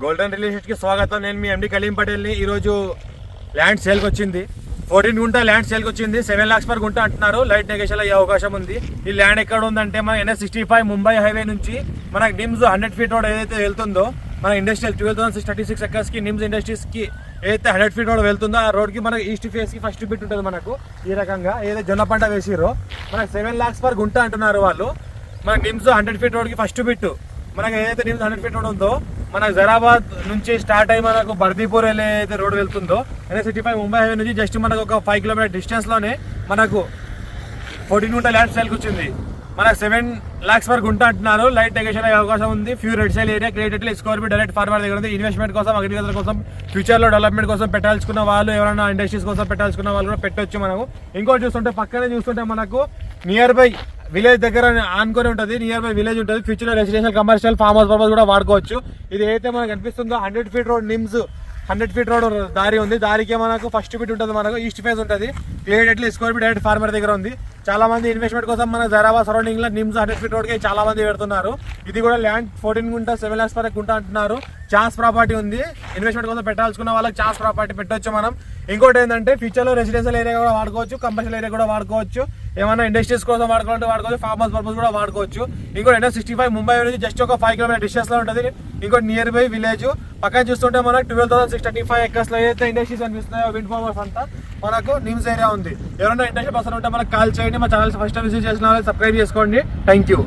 Golden real estate కి స్వాగతం. నేను మీ ఎండి కలీం పటేల్ ని. ఈ రోజు ల్యాండ్ సేల్ కి వచ్చింది. 14 గుంట ల్యాండ్ సేల్ కి వచ్చింది. 7 lakhs per గుంట అంటున్నారు. లైట్ నెగోషియేషన్ అయ్యే అవకాశం ఉంది. ఈ ల్యాండ్ ఎక్కడ ఉందంటే మన NH65 ముంబై హైవే నుంచి మనకి నిమ్స్ 100 feet రోడ్ ఏదైతే వెళ్తుందో మన ఇండస్ట్రియల్ 12,636 acres కి నిమ్స్ ఇండస్ట్రీస్ కి ఏదైతే 100 feet రోడ్ వెళ్తుందో ఆ రోడ్ కి మనకి ఈస్ట్ ఫేస్ కి ఫస్ట్ బిట్ ఉంటుంది. మనకు ఈ రకంగా ఏదైతే జొన్న పంట వేసిరో మనకి 7 lakhs per గుంట అంటున్నారు వాళ్ళు. మనకి నిమ్స్ 100 feet రోడ్ కి ఫస్ట్ బిట్ మనకి ఏదైతే నిమ్స్ 100 feet రోడ్ ఉందో మనకు జరాబాద్ నుంచి స్టార్ట్ అయ్యి మనకు బర్దీపూర్ ఏదైతే రోడ్ వెళ్తుందో NH65 ముంబై హైవే నుంచి జస్ట్ మనకు ఒక 5 kilometer డిస్టెన్స్ లోనే మనకు 14 గుంట ల్యాండ్ సేల్కి వచ్చింది. మనకు 7 lakhs per గుంట అంటున్నారు. లైట్ నెగోషియేషన్ అయ్యే అవకాశం ఉంది. Few red soil area created score direct farmer దగ్గర ఉంది. ఇన్వెస్ట్మెంట్ కోసం, అగ్రికల్చర్ కోసం, ఫ్యూచర్ లో డెవలప్మెంట్ కోసం పెట్టాల్సుకున్న వాళ్ళు, ఎవరైనా ఇండస్ట్రీస్ కోసం పెట్టాల్సుకున్న వాళ్ళు కూడా పెట్టొచ్చు. మనము ఇంకోటి చూస్తుంటే పక్కనే చూస్తుంటే మనకు నియర్ బై విలేజ్ దగ్గర ఆనుకొని ఉంటుంది. నియర్ బై విలేజ్ ఉంటుంది. ఫ్యూచర్ లో residential, commercial, farm house purpose కూడా వాడుకోవచ్చు. ఇది అయితే మనకు కనిపిస్తుందో 100 feet road NIMS 100 feet road దారి ఉంది. దారికి మనకు ఫస్ట్ బిట్ ఉంటుంది. మనకు ఈస్ట్ ఫేస్ ఉంటుంది. Clear score bit direct farmer దగ్గర ఉంది. చాలా మంది ఇన్వెస్ట్మెంట్ కోసం మన జరాబాద్ సరౌండింగ్ లో నిమ్స్ 100 feet రోడ్ కి చాలా మంది పెడుతున్నారు. ఇది కూడా ల్యాండ్ 14 గుంట 7 lakhs per గుంట అంటున్నారు. ఛాన్స్ ప్రాపర్టీ ఉంది. ఇన్వెస్ట్మెంట్ కోసం పెట్టాల్సుకున్న వాళ్ళకి ఛాన్స్ ప్రాపర్టీ పెట్టొచ్చు మనం. ఇంకోటి ఏంటంటే ఫ్యూచర్ లో రెసిడెన్షియల్ ఏరియా కూడా వాడుకోవచ్చు, కమర్షియల్ ఏరియా కూడా వాడుకోవచ్చు, ఏమైనా ఇండస్ట్రీస్ కోసం వాడుకోవాలంటే వాడుకోవచ్చు, ఫార్మ్ హౌస్ పర్పస్ కూడా వాడుకోవచ్చు. ఇంకోటి NH65 ముంబై నుంచి జస్ట్ ఒక 5 kilometer డిస్టెన్స్ లో ఉంటుంది. ఇంకోటి నియర్ బై విలేజ్. పక్కన చూస్తుంటే మనకు 12,635 acres లో ఏదైతే ఇండస్ట్రీస్ అనిపిస్తున్నాయో విండ్ ఫార్మర్స్ అంతా మనకు నిమ్స్ ఏరియా ఉంది. ఎవరైనా ఇండస్ట్రీ పర్సన్ ఉంటే మనకు కాల్ చేయండి. మా ఛానల్ ఫస్ట్ టైం విజిట్ చేసిన వాళ్ళు సబ్స్క్రైబ్ చేసుకోండి. Thank you.